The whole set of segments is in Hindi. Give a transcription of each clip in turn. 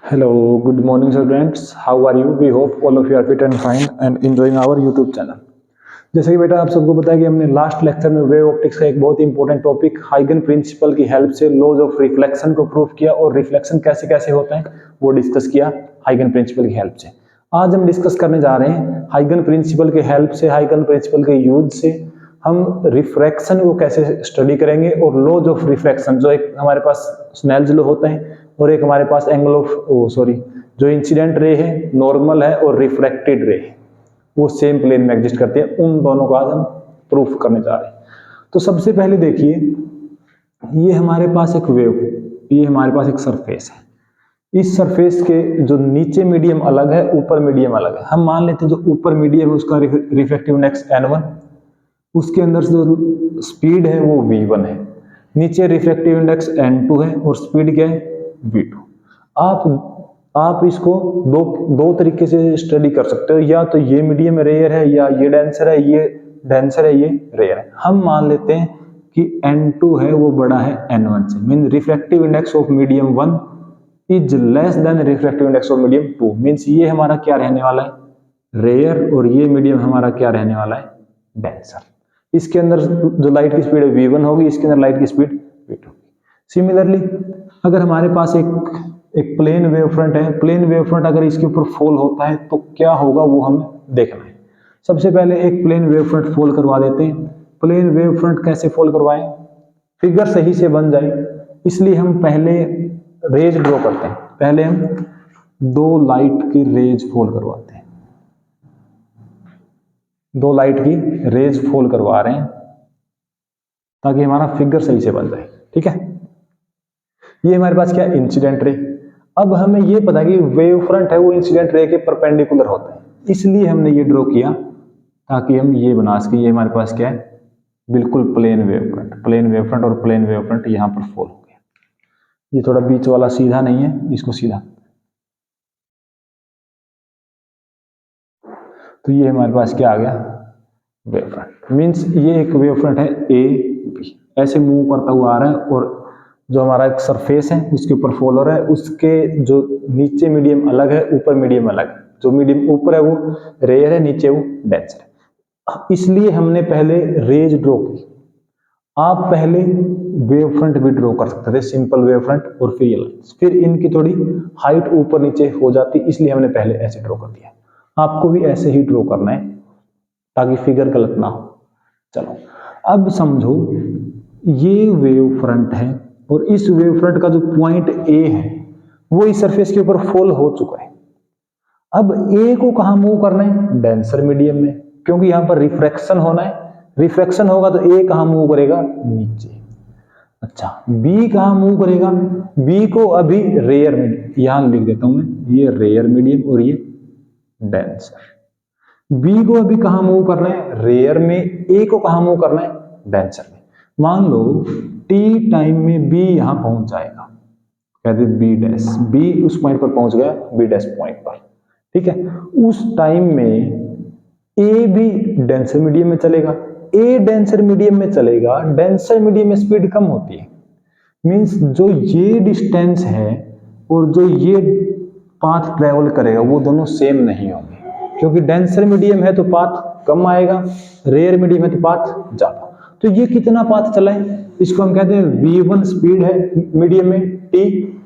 Hello, good morning students. How are you? We hope all of you are fit and fine and enjoying our YouTube channel. जैसे कि बेटा आप सबको पता है कि हमने लास्ट लेक्चर में वेव ऑप्टिक्स का एक बहुत इंपॉर्टेंट टॉपिक हाइगन प्रिंसिपल की हेल्प से लॉज ऑफ रिफ्लेक्शन को प्रूव किया और रिफ्लेक्शन कैसे कैसे होता है वो डिस्कस किया हाइगन प्रिंसिपल की हेल्प से। आज हम डिस्कस करने जा रहे हैं हाइगन प्रिंसिपल के हेल्प से, हाइगन प्रिंसिपल के यूज से हम रिफ्रैक्शन को कैसे स्टडी करेंगे और लॉज ऑफ रिफ्रैक्शन जो एक हमारे पास स्नेल्स लॉ होता है और एक हमारे पास एंगल ऑफ जो इंसिडेंट रे है, नॉर्मल है और रिफ्रैक्टेड रे है, वो सेम प्लेन में एग्जिस्ट करते हैं। उन दोनों को आज हम प्रूफ करने जा रहे हैं। तो सबसे पहले देखिए, ये हमारे पास एक वेव, ये हमारे पास एक सरफेस है। इस सरफेस के जो नीचे मीडियम अलग है, ऊपर मीडियम अलग है। हम मान लेते हैं जो ऊपर मीडियम है उसका रिफ्रैक्टिव इंडेक्स n1, उसके अंदर से जो स्पीड है वो v1 है, नीचे रिफ्रैक्टिव इंडेक्स n2 है और स्पीड क्या है v2। आप इसको दो तरीके से स्टडी कर सकते हो, या तो ये मीडियम रेयर है या ये डेंसर है, ये डेंसर है ये रेयर है। हम मान लेते हैं कि n2 है वो बड़ा है n1 से, mean refractive index of medium 1 is less than refractive index of medium 2, means ये हमारा क्या रहने वाला है रेयर और ये मीडियम हमारा क्या रहने वाला है डेंसर। इसके अंदर जो लाइट की स्पीड है v1 होगी, इसके अंदर लाइट की स्पीड v2 होगी। सिमिलरली अगर हमारे पास एक प्लेन वेव फ्रंट है, प्लेन वेव फ्रंट अगर इसके ऊपर फॉल होता है तो क्या होगा वो हमें देखना है। सबसे पहले एक प्लेन वेव फ्रंट फॉल करवा देते हैं। प्लेन वेव फ्रंट कैसे फॉल करवाएं, फिगर सही से बन जाए, इसलिए हम पहले रेज ड्रॉ करते हैं। पहले हम दो लाइट की रेज फॉल करवाते हैं, दो लाइट की रेज फॉल करवा रहे हैं ताकि हमारा फिगर सही से बन जाए। ठीक है, ये हमारे पास क्या इंसिडेंट रे। अब हमें ये पता है कि वेव फ्रंट है वो इंसिडेंट रे के परपेंडिकुलर होता है, इसलिए हमने ये ड्रॉ किया ताकि हम ये बना सके। ये हमारे पास क्या है, बिल्कुल plane wave front, plane wave front और प्लेन वेव फ्रंट यहां पर फॉल हो गया। ये थोड़ा बीच वाला सीधा नहीं है, इसको सीधा। तो ये हमारे पास क्या आ गया वेव फ्रंट, मीन्स ये एक वेव फ्रंट है ए बी, ऐसे मूव करता हुआ आ रहा है और जो हमारा एक सरफेस है उसके ऊपर फॉल हो रहा है। उसके जो नीचे मीडियम अलग है, ऊपर मीडियम अलग है। जो मीडियम ऊपर है वो रेयर है, नीचे वो डेंसर है, इसलिए हमने पहले रेज ड्रॉ की। आप पहले वेव फ्रंट भी ड्रॉ कर सकते थे, सिंपल वेव फ्रंट, और फिर ये लाइन्स, फिर इनकी थोड़ी हाइट ऊपर नीचे हो जाती, इसलिए हमने पहले ऐसे ड्रॉ कर दिया। आपको भी ऐसे ही ड्रॉ करना है ताकि फिगर गलत ना हो। चलो अब समझो, ये वेव फ्रंट है और इस वेव फ्रंट का जो पॉइंट ए है वो इस सरफेस के ऊपर फॉल हो चुका है। अब ए को कहां मूव करना है, डेंसर मीडियम में, क्योंकि यहां पर रिफ्रैक्शन होना है। रिफ्रैक्शन होगा तो ए कहां मूव करेगा, नीचे। अच्छा, बी कहां मूव करेगा, बी को अभी रेयर मीडियम, यहां लिख देता हूं मैं, ये रेयर मीडियम और ये डेंसर। बी को अभी कहां मूव करना है, रेयर में। ए को कहां मूव करना है, डेंसर में। मान लो टी टाइम में बी यहां पहुंच जाएगा, कहते बी डैश, बी उस पॉइंट पर पहुंच गया, बी डैश पॉइंट पर। ठीक है, उस टाइम में ए भी डेंसर मीडियम में चलेगा। ए डेंसर मीडियम में चलेगा, डेंसर मीडियम में स्पीड कम होती है, मींस जो ये डिस्टेंस है और जो ये पाथ ट्रेवल करेगा वो दोनों सेम नहीं होंगे, क्योंकि डेंसर मीडियम है तो पाथ कम आएगा, रेयर मीडियम है तो पाथ ज्यादा। तो ये कितना पाथ चला है, इसको हम कहते हैं v1 स्पीड है मीडियम में, t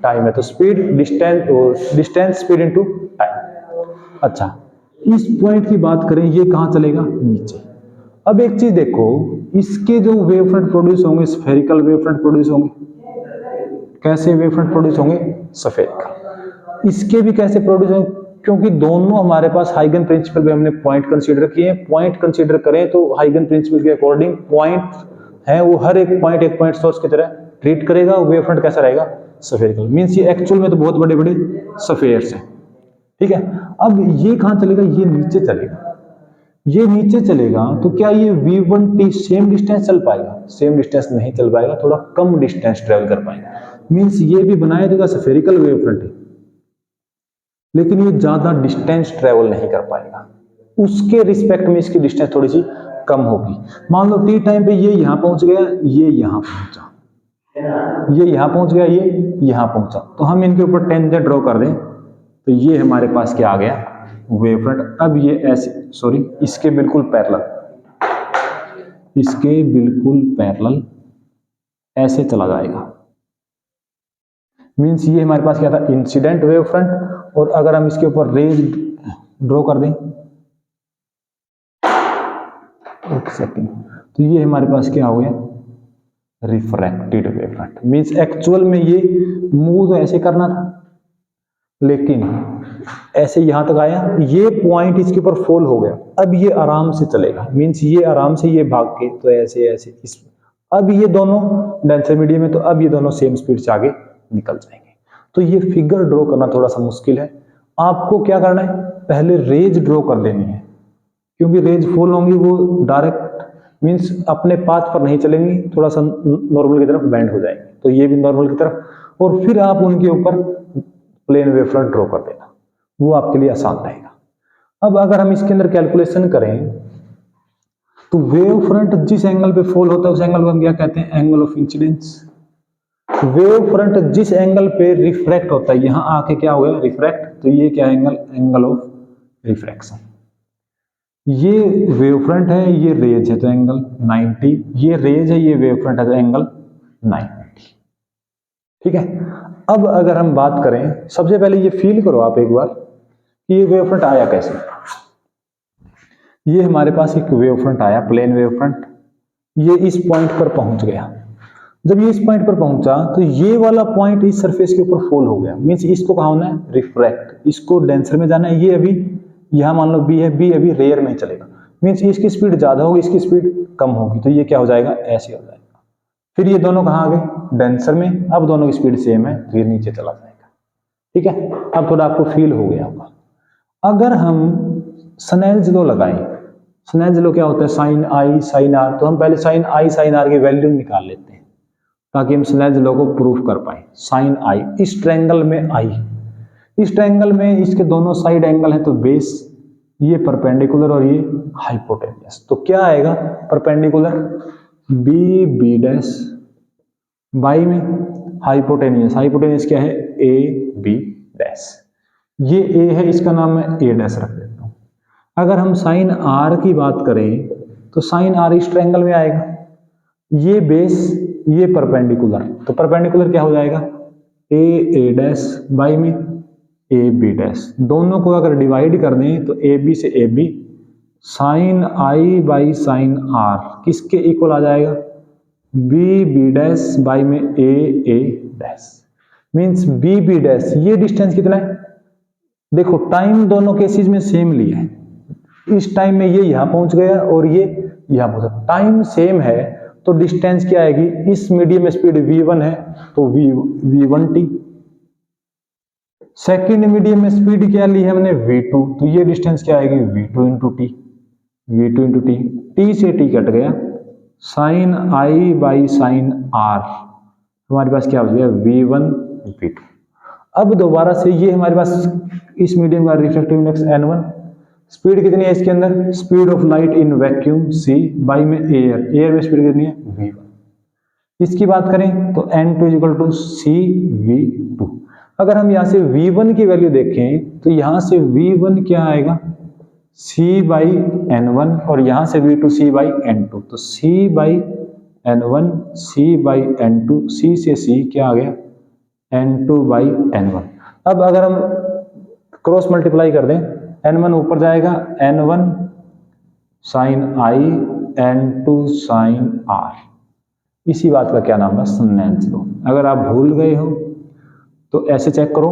टाइम है, तो speed distance speed into time. अच्छा, इस पॉइंट की बात करें, ये कहां चलेगा, नीचे। अब एक चीज देखो, इसके जो वेव फ्रंट प्रोड्यूस होंगे स्फेरिकल वेव फ्रंट प्रोड्यूस होंगे। कैसे वेव फ्रंट प्रोड्यूस होंगे, स्फेरिकल। इसके भी कैसे प्रोड्यूस होंगे, क्योंकि दोनों हमारे पास हाइगन प्रिंसिपल में हमने पॉइंट कंसीडर किए हैं। पॉइंट कंसीडर करें तो हाइगन प्रिंसिपल के अकॉर्डिंग पॉइंट है वो हर एक पॉइंट सोर्स की तरह ट्रीट करेगा। वेव फ्रंट कैसा रहेगा, स्फेरिकल। मींस ये एक्चुअल में तो बहुत बड़े बड़े स्फेयर्स हैं। ठीक है, अब ये कहां चलेगा, ये नीचे चलेगा। ये नीचे चलेगा तो क्या ये v1t सेम डिस्टेंस चल पाएगा, सेम डिस्टेंस नहीं चल पाएगा, थोड़ा कम डिस्टेंस ट्रेवल कर पाएगा। मींस ये भी बनाया देगा स्फेरिकल वेव फ्रंट, लेकिन ये ज्यादा डिस्टेंस ट्रेवल नहीं कर पाएगा। उसके रिस्पेक्ट में इसकी डिस्टेंस थोड़ी सी कम होगी। मान लो टी टाइम पे ये यहां पहुंच गया, ये यहां पहुंचा, ये यहां पहुंच गया, ये यहां पहुंचा, तो हम इनके ऊपर टेंजेंट ड्रॉ कर दें तो ये हमारे पास क्या आ गया, वेव फ्रंट। अब ये ऐसे, सॉरी, इसके बिल्कुल पैरेलल, इसके बिल्कुल पैरेलल ऐसे चला जाएगा। मींस ये हमारे पास क्या था, इंसिडेंट वेव फ्रंट। और अगर हम इसके ऊपर रेज ड्रॉ कर दें, एक सेकेंड, तो ये हमारे पास क्या हो गया, refracted wave front. Means actual में ये मूव तो ऐसे करना था, लेकिन ऐसे यहां तक आया, ये पॉइंट इसके ऊपर फॉल हो गया, अब ये आराम से चलेगा। मींस ये आराम से ये भाग के तो ऐसे ऐसे इस, अब ये दोनों डेंसर मीडियम है, तो अब ये दोनों सेम स्पीड से आगे निकल जाएंगे। तो ये फिगर ड्रॉ करना थोड़ा सा मुश्किल है। आपको क्या करना है, पहले रेज ड्रॉ कर लेनी है, क्योंकि रेज फॉल होंगी वो डायरेक्ट मींस अपने पाथ पर नहीं चलेंगी, थोड़ा सा नॉर्मल की तरफ बेंड हो जाएंगे, तो ये भी नॉर्मल की तरफ, और फिर आप उनके ऊपर प्लेन वेव फ्रंट ड्रॉ कर देना, वो आपके लिए आसान रहेगा। अब अगर हम इसके अंदर कैलकुलेशन करें, तो वेव फ्रंट जिस एंगल पे फॉल होता है उस एंगल को हम क्या कहते हैं, angle of incidence. Wave front जिस एंगल पे रिफ्रैक्ट होता है, यहां आके क्या हो गया, रिफ्रैक्ट, तो ये क्या एंगल, एंगल ऑफ रिफ्रैक्शन। ये वेव फ्रंट है, ये रेज है, तो एंगल 90, ये रेज है, ये वेव फ्रंट है, तो एंगल 90। ठीक है। अब अगर हम बात करें, सबसे पहले ये फील करो आप एक बार कि ये वेव फ्रंट आया कैसे। ये हमारे पास एक वेव फ्रंट आया, प्लेन वेव फ्रंट, ये इस पॉइंट पर पहुंच गया। जब ये इस पॉइंट पर पहुंचा, तो ये वाला पॉइंट इस सरफेस के ऊपर फॉल हो गया। मींस इसको कहाँ होना है, रिफ्रैक्ट, इसको डेंसर में जाना है। ये अभी यहां मान लो बी है, बी अभी रेयर में चलेगा, मींस इसकी स्पीड ज्यादा होगी, इसकी स्पीड कम होगी, तो ये क्या हो जाएगा, ऐसे हो जाएगा। फिर ये दोनों कहाँ आ गए, डेंसर में, अब दोनों की स्पीड सेम है, तो ये नीचे चला जाएगा। ठीक है, अब थोड़ा आपको फील हो गया होगा। अगर हम स्नेल्स लॉ लगाएं, स्नेल्स लॉ क्या होता है, साइन आई साइन आर, तो हम पहले साइन आई साइन आर की वैल्यू निकाल लेते हैं ताकि हम स्नेल्स लॉ को प्रूफ कर पाए। साइन आई, इस ट्रायंगल में आई, इस ट्रायंगल में इसके दोनों साइड एंगल है, तो बेस, ये परपेंडिकुलर और ये हाइपोटेन्यूस, तो क्या आएगा, perpendicular B B dash, by में हाइपोटेन्यूस, हाइपोटेन्यूस क्या है, ए बी डैश, ये ए है, इसका नाम मैं ए डैश रख देता हूं। अगर हम साइन आर की बात करें, तो साइन आर इस ट्रायंगल में आएगा, ये बेस, ये परपेंडिकुलर, तो परपेंडिकुलर क्या हो जाएगा, ए डैश बाई में ए बी डैश। दोनों को अगर डिवाइड कर दें तो ए बी से A B, sine i by sine r किसके इक्वल आ जाएगा, बी बी डैश बाई में A dash. Means B B dash, ये डिस्टेंस कितना है, देखो टाइम दोनों केसेस में सेम लिया है, इस टाइम में ये यहां पहुंच गया और ये यहां पहुंचा, टाइम सेम है, तो डिस्टेंस क्या आएगी, इस मीडियम स्पीड v1 है तो v1t, सेकेंड मीडियम स्पीड क्या ली है हमने, v2, तो ये डिस्टेंस क्या आएगी, v2 into T, v2 into T, T से टी कट गया, sine i by sine r, हमारे पास क्या हो गया, v1 v2। अब दोबारा से ये हमारे पास इस मीडियम का रिफ्रैक्टिव इंडेक्स n1, स्पीड कितनी है इसके अंदर, speed of light in vacuum c by में एयर, एयर में स्पीड कितनी है, v1। इसकी बात करें तो n2 equal to C v2। अगर हम यहाँ से v1 की वैल्यू देखें, तो यहाँ से v1 क्या आएगा, c बाई n1, और यहाँ से v2 c बाई n2, तो c by n1 c by n2, c से c क्या आ गया, n2 बाई n1। अब अगर हम क्रॉस मल्टीप्लाई कर दें, n1 ऊपर जाएगा, n1 sign I, n2 sign are, इसी बात का क्या नाम है, स्नेल्स लॉ। अगर आप भूल गए हो तो ऐसे चेक करो,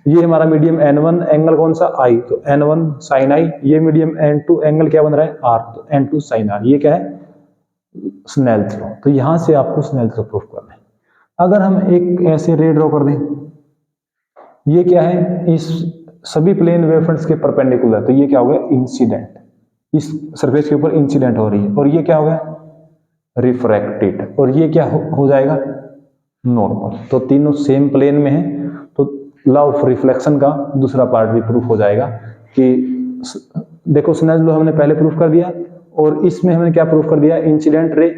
ये हमारा मीडियम n1 एंगल कौन सा, I, तो n1 साइन आई, ये मीडियम n2 एंगल क्या बन रहा है, R, तो n2 साइन R, ये क्या है, स्नेल्स लॉ। तो यहां से आपको स्नेल्स लॉ प्रूफ करना है। अगर हम एक ऐसे रे ड्रॉ कर दें, ये क्या है, इस सभी प्लेन वेव फ्रंट्स के परपेंडिकुलर, तो ये क्या हो गया, इंसिडेंट, इस सरफेस के ऊपर इंसिडेंट हो रही है, और ये क्या हो गया, रिफ्रैक्टेड, और ये क्या हो जाएगा, नॉर्मल। तो तीनों सेम प्लेन में है, तो लॉ ऑफ रिफ्लेक्शन का दूसरा पार्ट भी प्रूफ हो जाएगा कि देखो स्नेल्स लॉ हमने पहले प्रूफ कर दिया, और इसमें हमने क्या प्रूफ कर दिया, इंसिडेंट रे,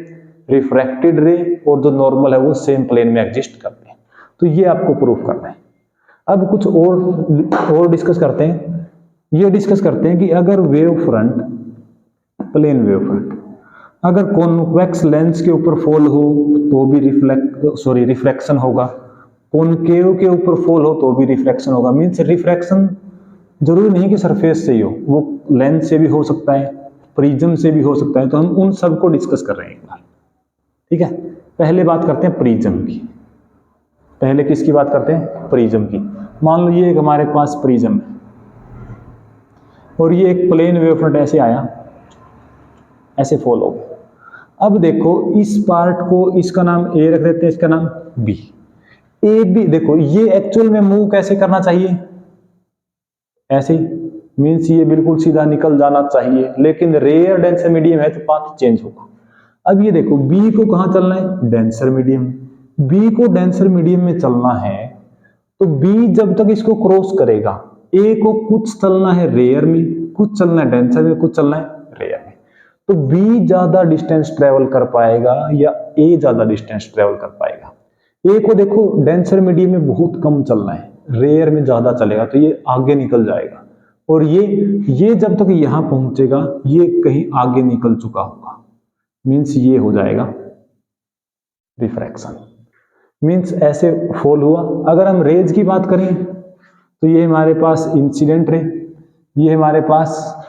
रिफ्रैक्टेड रे, और जो नॉर्मल है वो सेम प्लेन में एग्जिस्ट करते हैं, तो ये आपको प्रूफ करना है। अब कुछ और डिस्कस करते हैं। ये डिस्कस करते हैं कि अगर wave front, plane wave front अगर कॉन्वेक्स लेंस के ऊपर फॉल हो तो भी रिफ्रैक्शन होगा, कॉनकेव के ऊपर फॉल हो तो भी रिफ्रैक्शन होगा। मीन्स रिफ्रैक्शन जरूरी नहीं कि सरफेस से ही हो, वो लेंस से भी हो सकता है, प्रिज्म से भी हो सकता है। तो हम उन सब को डिस्कस कर रहे हैं एक बार, ठीक है। पहले बात करते हैं प्रिज्म की। पहले किसकी बात करते हैं? प्रिज्म की। मान लो ये एक हमारे पास प्रिज्म है और ये एक प्लेन वेव फ्रंट ऐसे आया, ऐसे फॉल हो गया। अब देखो इस पार्ट को, इसका नाम ए रख देते हैं, इसका नाम बी। ए बी देखो ये एक्चुअल में मूव कैसे करना चाहिए? ऐसे ही, मीन्स ये बिल्कुल सीधा निकल जाना चाहिए, लेकिन रेयर डेंसर मीडियम है तो पाथ चेंज होगा। अब ये देखो बी को कहां चलना है? Denser medium. बी को डेंसर मीडियम में चलना है तो बी जब तक इसको क्रॉस करेगा, ए को कुछ चलना है रेयर में, कुछ चलना है डेंसर में, कुछ चलना है रेयर में। तो बी ज्यादा डिस्टेंस ट्रेवल कर पाएगा या ए ज्यादा डिस्टेंस ट्रेवल कर पाएगा? ए को देखो डेंसर मीडियम में बहुत कम चलना है, रेयर में ज्यादा चलेगा तो ये आगे निकल जाएगा। और ये जब तक यहां पहुंचेगा ये कहीं आगे निकल चुका होगा, मीन्स ये हो जाएगा रिफ्रैक्शन। मीन्स ऐसे फॉल हुआ। अगर हम रेज की बात करें तो ये हमारे पास इंसिडेंट रे, ये हमारे पास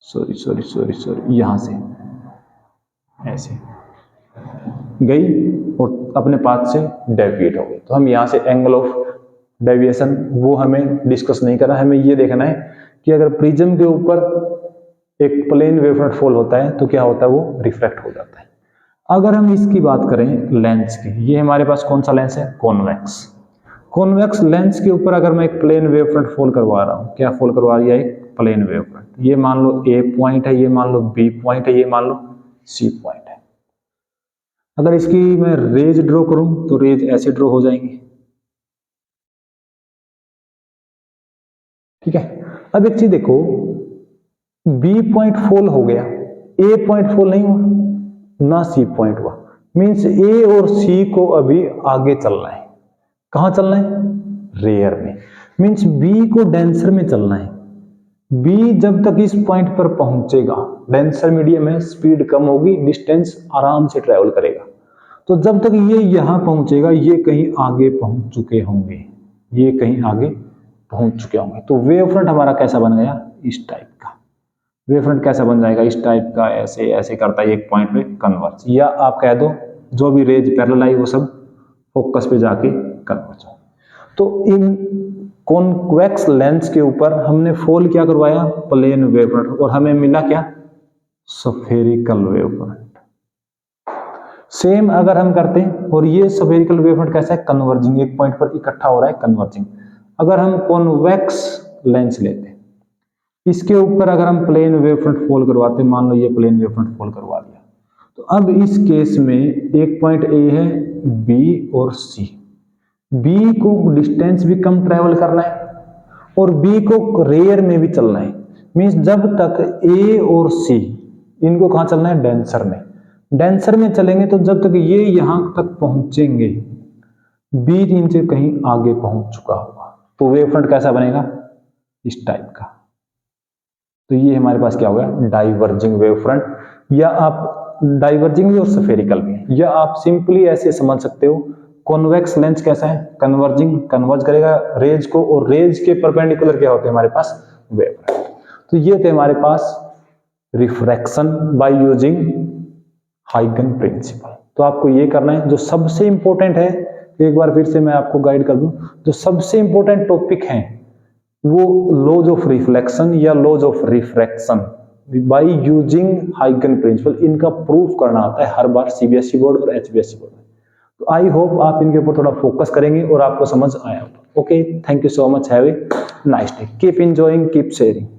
सॉरी यहां से ऐसे गई और अपने पाथ से डेविएट हो गई। तो हम यहां से एंगल ऑफ डेविएशन वो हमें डिस्कस नहीं करना, हमें ये देखना है कि अगर प्रिज्म के ऊपर एक प्लेन वेव फ्रंट फॉल होता है तो क्या होता है? वो रिफ्रैक्ट हो जाता है। अगर हम इसकी बात करें लेंस की, ये हमारे पास कौन सा लेंस है? कॉन्वेक्स। कॉन्वेक्स लेंस के ऊपर अगर मैं एक प्लेन वेव फ्रंट फॉल करवा रहा हूं, क्या फॉल करवा रही है? एक प्लेन वेव फ्रंट। ये मान लो ए पॉइंट है, ये मान लो बी पॉइंट है, ये मान लो सी पॉइंट है। अगर इसकी मैं रेज ड्रॉ करूं तो रेज ऐसे ड्रॉ हो जाएंगी, ठीक है। अब एक चीज देखो, बी पॉइंट फॉल हो गया, ए पॉइंट फॉल नहीं हुआ, ना सी पॉइंट हुआ। मीन्स ए और सी को अभी आगे चलना है। कहां चलना है? रेयर में। मीन्स बी को डेंसर में चलना है। बी जब तक इस पॉइंट पर पहुंचेगा, डेंसर मीडियम है, स्पीड कम होगी, डिस्टेंस आराम से ट्रेवल करेगा। तो जब तक ये यहां पहुंचेगा ये कहीं आगे पहुंच चुके होंगे, ये कहीं आगे पहुंच चुके होंगे। तो वेव फ्रंट हमारा कैसा बन गया? इस टाइप का। वेव फ्रंट कैसा बन जाएगा? इस टाइप का, ऐसे ऐसे करता है एक पॉइंट पे कन्वर्ज, या आप कह दो जो भी रेज पैरेलल आई वो सब फोकस पे जाके कन्वर्ज हो। तो इन कॉन्वेक्स लेंस के ऊपर हमने फॉल क्या करवाया? प्लेन वेव फ्रंट, और हमें मिला क्या? Spherical wave front. सेम अगर हम करते हैं, और ये स्फेरिकल वेव फ्रंट कैसा है? कन्वर्जिंग, एक पॉइंट पर इकट्ठा हो रहा है, कन्वर्जिंग। अगर हम कॉन्वेक्स लेंस लेते हैं, इसके ऊपर अगर हम प्लेन वेव फ्रंट फॉल करवाते हैं, मान लो ये प्लेन वेव फ्रंट फॉल करवा दिया, तो अब इस केस में एक पॉइंट ए है, बी और सी। बी को डिस्टेंस भी कम ट्रेवल करना है और बी को रेयर में भी चलना है। मीन्स जब तक ए और सी इनको कहां चलना है? डेंसर में। डेंसर में चलेंगे तो जब तक ये यहां तक पहुंचेंगे बी इनसे कहीं आगे पहुंच चुका होगा। तो वेव फ्रंट कैसा बनेगा? इस टाइप का। तो ये हमारे पास क्या हो गया? डाइवर्जिंग वेव फ्रंट, या आप डाइवर्जिंग भी और स्फेरिकल भी, या आप सिंपली ऐसे समझ सकते हो कॉन्वेक्स लेंस कैसा है? कन्वर्जिंग, कन्वर्ज करेगा रेज को, और रेज के परपेंडिकुलर क्या होते हैं हमारे पास? Wave front. तो ये थे हमारे पास रिफ्रैक्शन बाय यूजिंग हाइगन प्रिंसिपल। तो आपको ये करना है, जो सबसे इंपॉर्टेंट है, एक बार फिर से मैं आपको गाइड कर दूं, जो सबसे इंपॉर्टेंट टॉपिक है वो लॉज ऑफ रिफ्लेक्शन या laws of refraction by using हाइगन प्रिंसिपल, इनका प्रूफ करना आता है हर बार सीबीएसई बोर्ड और एचबीएसई बोर्ड में। तो आई होप आप इनके ऊपर थोड़ा फोकस करेंगे और आपको समझ आया होगा। Okay, thank you so much, have a nice day, keep enjoying, keep sharing.